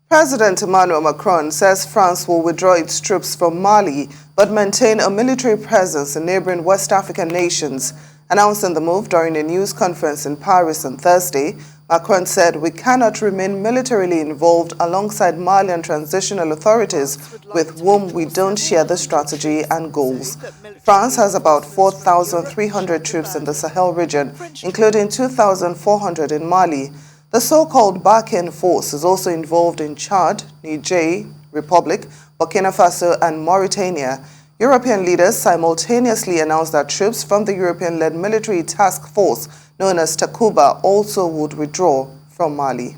President Emmanuel Macron says France will withdraw its troops from Mali but maintain a military presence in neighboring West African nations. Announcing the move during a news conference in Paris on Thursday, Macron said we cannot remain militarily involved alongside Malian transitional authorities with whom we don't share the strategy and goals. France has about 4,300 troops in the Sahel region, including 2,400 in Mali. The so-called Barkhane force is also involved in Chad, Niger Republic, Burkina Faso, and Mauritania. European leaders simultaneously announced that troops from the European-led military task force known as Takuba also would withdraw from Mali.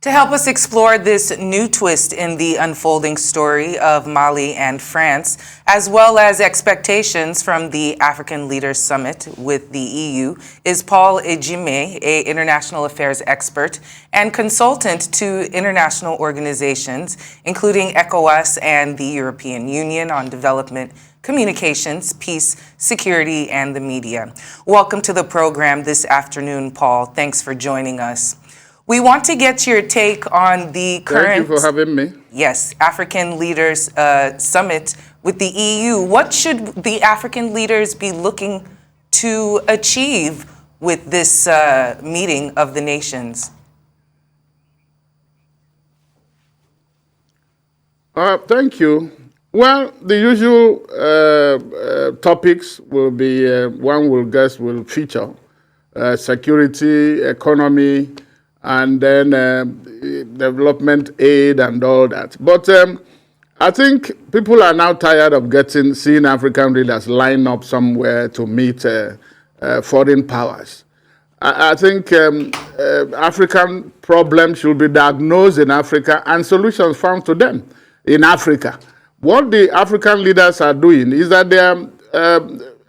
To help us explore this new twist in the unfolding story of Mali and France, as well as expectations from the African Leaders Summit with the EU, is Paul Ejime, an international affairs expert and consultant to international organizations, including ECOWAS and the European Union on development, communications, peace, security, and the media. Welcome to the program this afternoon, Paul. Thanks for joining us. We want to get your take on the current... Thank you for having me. Yes, African Leaders Summit with the EU. What should the African leaders be looking to achieve with this meeting of the nations? Thank you. Well, the usual topics will be, one will feature security, economy, and then development aid and all that. But I think people are now tired of seeing African leaders line up somewhere to meet foreign powers. I think African problems should be diagnosed in Africa and solutions found to them in Africa. What the African leaders are doing is that they are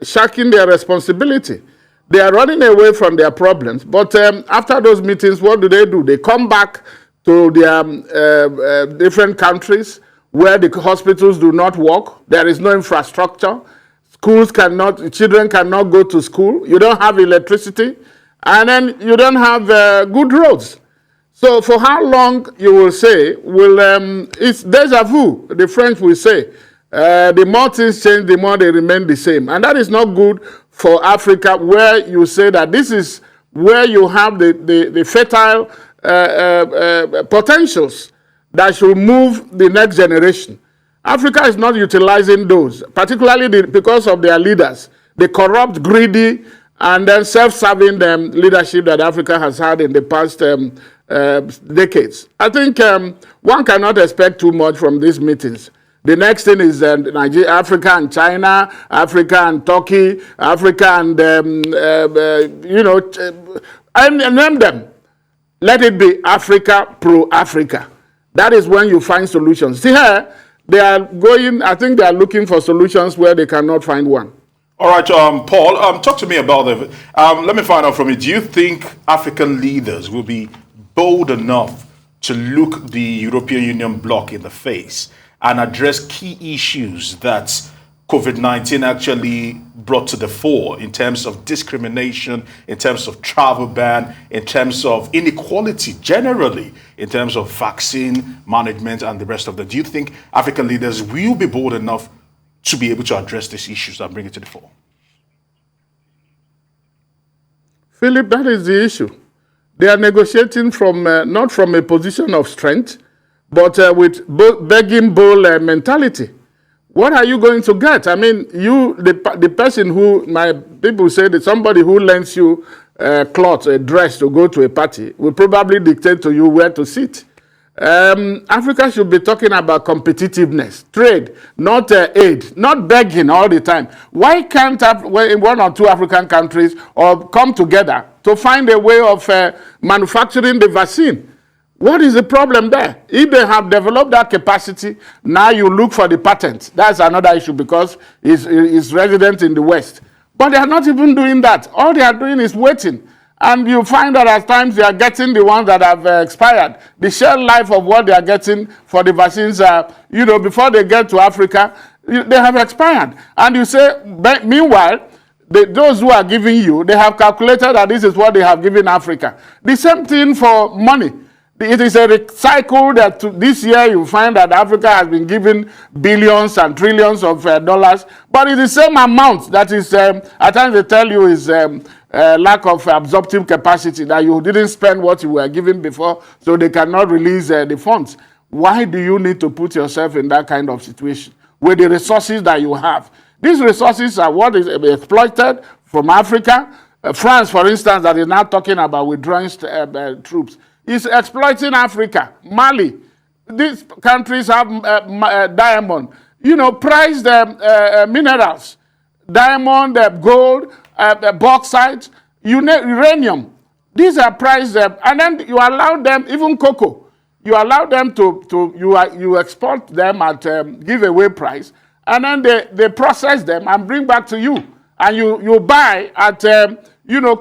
shirking their responsibility. They are running away from their problems, but after those meetings, what do? They come back to their different countries where the hospitals do not work. There is no infrastructure. Children cannot go to school. You don't have electricity, and then you don't have good roads. So for how long, you will say, it's déjà vu, the French will say. The more things change, the more they remain the same. And that is not good for Africa, where you say that this is where you have the fertile potentials that should move the next generation. Africa is not utilizing those, particularly because of their leaders, the corrupt, greedy, and then self-serving leadership that Africa has had in the past decades. I think one cannot expect too much from these meetings. The next thing is Nigeria, Africa and China, Africa and Turkey, Africa and, and name them. Let it be Africa pro-Africa. That is when you find solutions. See here, they are going, I think they are looking for solutions where they cannot find one. All right, Paul, talk to me about it. Let me find out from you. Do you think African leaders will be bold enough to look the European Union bloc in the face and address key issues that COVID-19 actually brought to the fore in terms of discrimination, in terms of travel ban, in terms of inequality generally, in terms of vaccine management and the rest of that? Do you think African leaders will be bold enough to be able to address these issues and bring it to the fore? Philip, that is the issue. They are negotiating from not from a position of strength, but with begging bowl mentality. What are you going to get? I mean, the person who, my people say that somebody who lends you cloth, a dress to go to a party will probably dictate to you where to sit. Africa should be talking about competitiveness, trade, not aid, not begging all the time. Why can't one or two African countries come together to find a way of manufacturing the vaccine? What is the problem there? If they have developed that capacity, now you look for the patent. That's another issue because it's resident in the West. But they are not even doing that. All they are doing is waiting. And you find that at times they are getting the ones that have expired. The shelf life of what they are getting for the vaccines, before they get to Africa, they have expired. And you say, meanwhile, those who are giving you, they have calculated that this is what they have given Africa. The same thing for money. It is a cycle that this year you find that Africa has been given billions and trillions of dollars, but it's the same amount that is, at times they tell you is lack of absorptive capacity, that you didn't spend what you were given before, so they cannot release the funds. Why do you need to put yourself in that kind of situation with the resources that you have? These resources are what is exploited from Africa. France, for instance, that is now talking about withdrawing troops, is exploiting Africa. Mali, these countries have diamond, prized minerals, diamond, gold, bauxite, uranium. These are prized, and then you allow them, even cocoa, you allow them you export them at giveaway price, and then they process them and bring back to you, and you buy at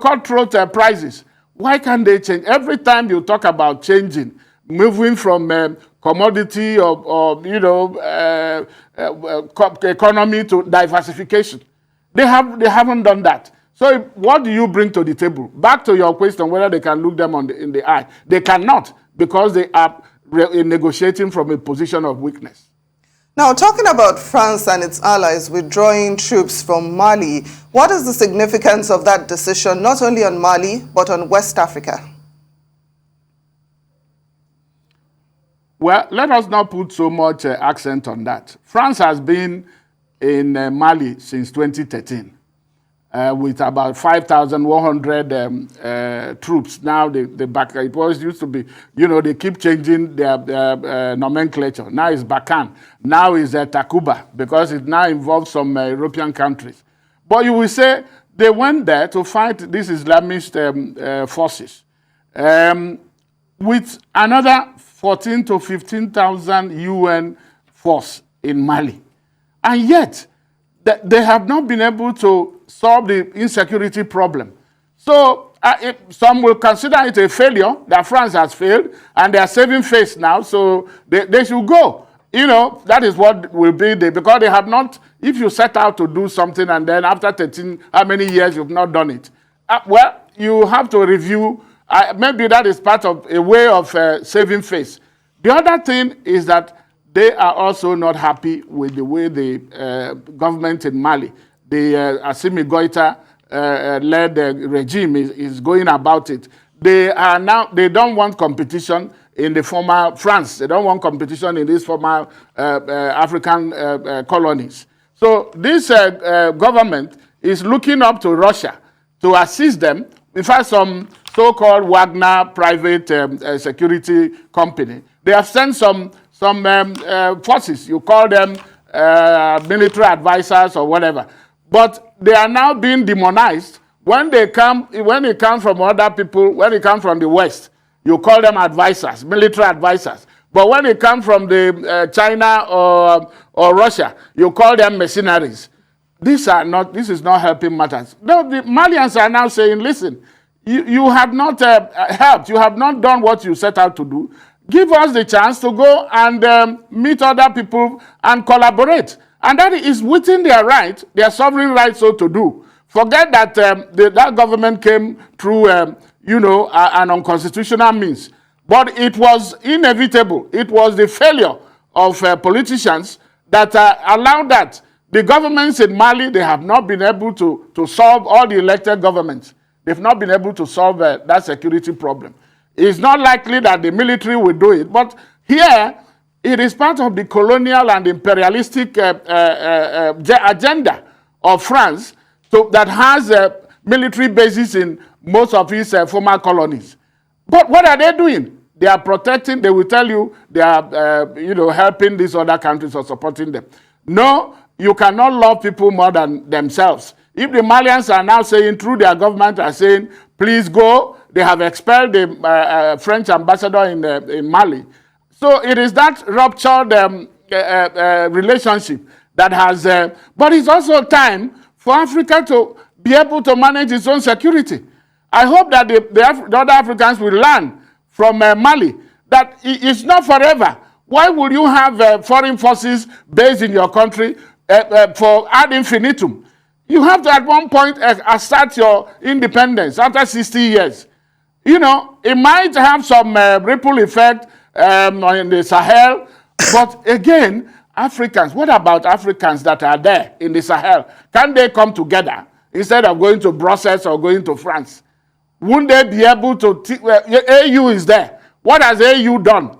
cutthroat prices. Why can't they change? Every time you talk about changing, moving from commodity or economy to diversification, they haven't done that. So what do you bring to the table? Back to your question, whether they can look them in the eye. They cannot, because they are negotiating from a position of weakness. Now, talking about France and its allies withdrawing troops from Mali, what is the significance of that decision, not only on Mali, but on West Africa? Well, let us not put so much accent on that. France has been in Mali since 2013 with about 5,100 troops. Now they back. It was used to be, they keep changing their nomenclature. Now it's Bakan. Now it's Takuba, because it now involves some European countries. But you will say they went there to fight these Islamist forces with another 14 to 15,000 UN force in Mali. And yet, they have not been able to solve the insecurity problem. So some will consider it a failure, that France has failed, and they are saving face now, so they should go. That is what will be because they have not, if you set out to do something and then after 13, how many years you've not done it? Well, you have to review. Maybe that is part of a way of saving face. The other thing is that they are also not happy with the way the government in Mali, the Assimi Goïta led regime is going about it. They don't want competition in the former France. They don't want competition in these former African colonies. So this government is looking up to Russia to assist them. In fact, some so-called Wagner private security company, they have sent some forces. You call them military advisors or whatever. But they are now being demonized. When it comes from other people, when it comes from the West, you call them advisors, military advisors. But when it comes from the China or Russia, you call them mercenaries. This is not helping matters. No, the Malians are now saying, listen, you have not helped. You have not done what you set out to do. Give us the chance to go and meet other people and collaborate. And that is within their right, their sovereign right so to do. Forget that that government came through, an unconstitutional means. But it was inevitable. It was the failure of politicians that allowed that. The governments in Mali, they have not been able to solve all the elected governments. They've not been able to solve that security problem. It's not likely that the military will do it. But here, it is part of the colonial and imperialistic agenda of France that has military bases in most of its former colonies. But what are they doing? They are protecting, they will tell you they are helping these other countries or supporting them. No, you cannot love people more than themselves. If the Malians are now saying, through their government, are saying, please go, they have expelled the French ambassador in Mali. So it is that ruptured relationship that has, but it's also time for Africa to be able to manage its own security. I hope that the other Africans will learn from Mali that it's not forever. Why would you have foreign forces based in your country for ad infinitum? You have to at one point assert your independence after 60 years. You know, it might have some ripple effect in the Sahel, but again, Africans, what about Africans that are there in the Sahel? Can they come together instead of going to Brussels or going to France? Wouldn't they be able to, AU is there. What has AU done?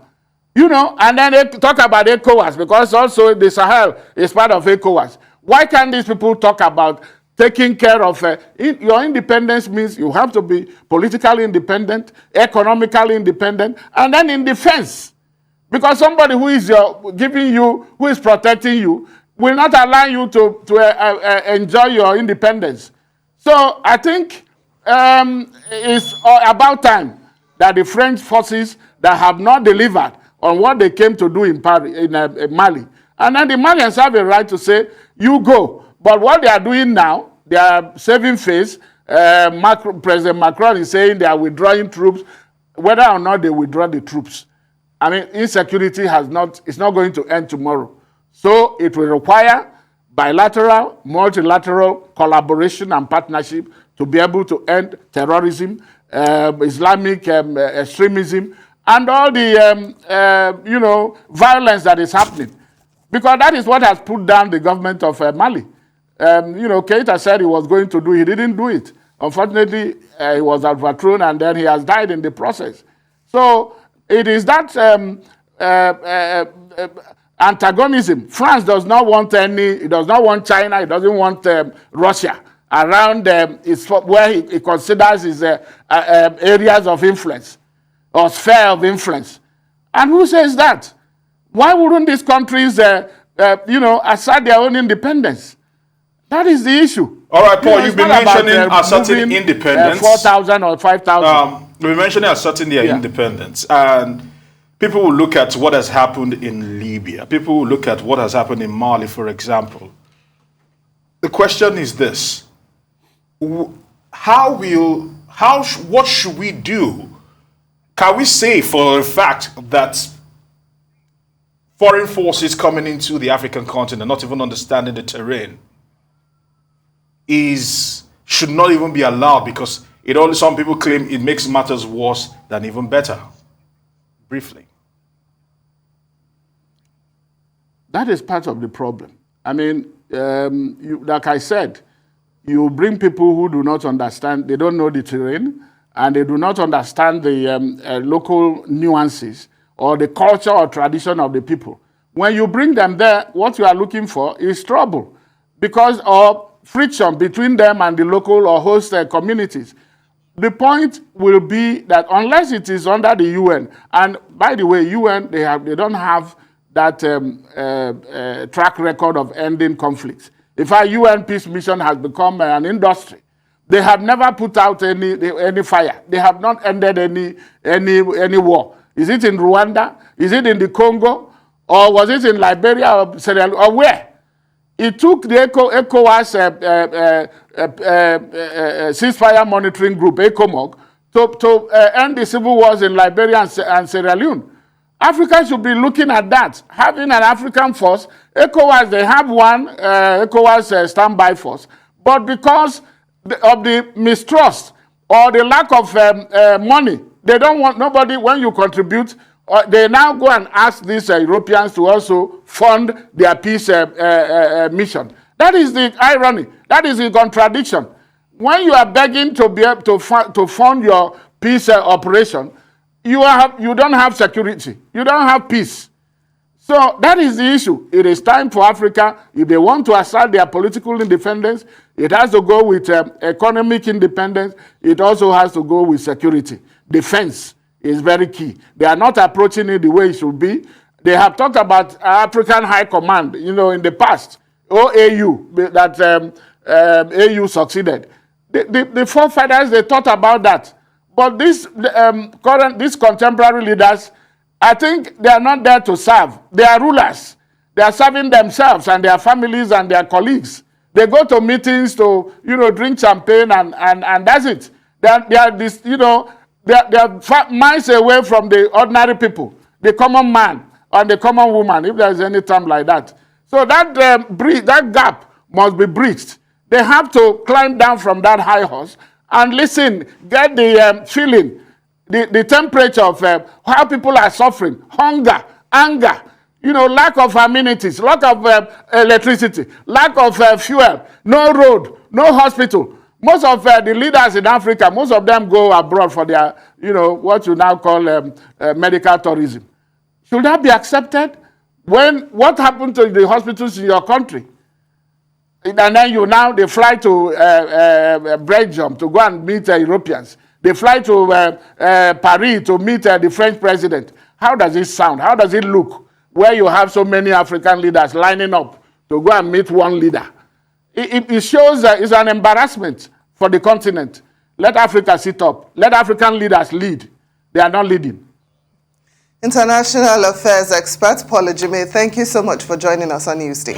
You know, and then they talk about ECOWAS, because also the Sahel is part of ECOWAS. Why can't these people talk about taking care of, your independence means you have to be politically independent, economically independent, and then in defense. Because somebody who is giving you, who is protecting you, will not allow you to enjoy your independence. So I think it's about time that the French forces that have not delivered on what they came to do in Mali, and then the Malians have a right to say, you go. But what they are doing now, they are saving face. President Macron is saying they are withdrawing troops. Whether or not they withdraw the troops, I mean, insecurity it's not going to end tomorrow. So it will require bilateral, multilateral collaboration and partnership to be able to end terrorism, Islamic extremism, and all the violence that is happening. Because that is what has put down the government of Mali. Keita said he was going to do it. He didn't do it. Unfortunately, he was overthrown, and then he has died in the process. So it is that antagonism. France does not want it does not want China, it doesn't want Russia around where he considers his areas of influence or sphere of influence. And who says that? Why wouldn't these countries assert their own independence? That is the issue. All right, Paul, you've been mentioning asserting independence. 4,000 or 5,000. We've been mentioning asserting their independence. And people will look at what has happened in Libya. People will look at what has happened in Mali, for example. The question is this. What should we do? Can we say for a fact that foreign forces coming into the African continent, not even understanding the terrain, should not even be allowed, because some people claim it makes matters worse than even better? Briefly. That is part of the problem. I mean, like I said, you bring people who do not understand, they don't know the terrain, and they do not understand the local nuances or the culture or tradition of the people. When you bring them there, what you are looking for is trouble because of friction between them and the local or host communities. The point will be that unless it is under the UN, and by the way, UN, they don't have that track record of ending conflicts. In fact, UN peace mission has become an industry. They have never put out any fire. They have not ended any war. Is it in Rwanda? Is it in the Congo? Or was it in Liberia or Sierra Leone? Or where? It took the ECOWAS ceasefire monitoring group, ECOMOG, to end the civil wars in Liberia and Sierra Leone. Africa should be looking at that. Having an African force, ECOWAS, they have one ECOWAS standby force. But because of the mistrust or the lack of money, they don't want nobody, when you contribute, they now go and ask these Europeans to also fund their peace mission. That is the irony. That is the contradiction. When you are begging to be able to fund your peace operation, you don't have security. You don't have peace. So that is the issue. It is time for Africa, if they want to assert their political independence, it has to go with economic independence. It also has to go with security. Defense is very key. They are not approaching it the way it should be. They have talked about African High Command, in the past, OAU, that AU succeeded. The forefathers, they thought about that. But these contemporary leaders, I think they are not there to serve. They are rulers. They are serving themselves and their families and their colleagues. They go to meetings to, drink champagne and that's it. They are miles away from the ordinary people, the common man and the common woman, if there is any term like that. So that gap must be breached. They have to climb down from that high horse and listen, get the feeling, the temperature of how people are suffering, hunger, anger, lack of amenities, lack of electricity, lack of fuel, no road, no hospital. Most of the leaders in Africa, most of them go abroad for their, what you now call medical tourism. Should that be accepted? What happened to the hospitals in your country? And then they fly to Belgium to go and meet Europeans. They fly to Paris to meet the French president. How does it sound? How does it look where you have so many African leaders lining up to go and meet one leader? It shows it's an embarrassment for the continent. Let Africa sit up. Let African leaders lead. They are not leading. International affairs expert Paul Ejime, thank you so much for joining us on Newsday.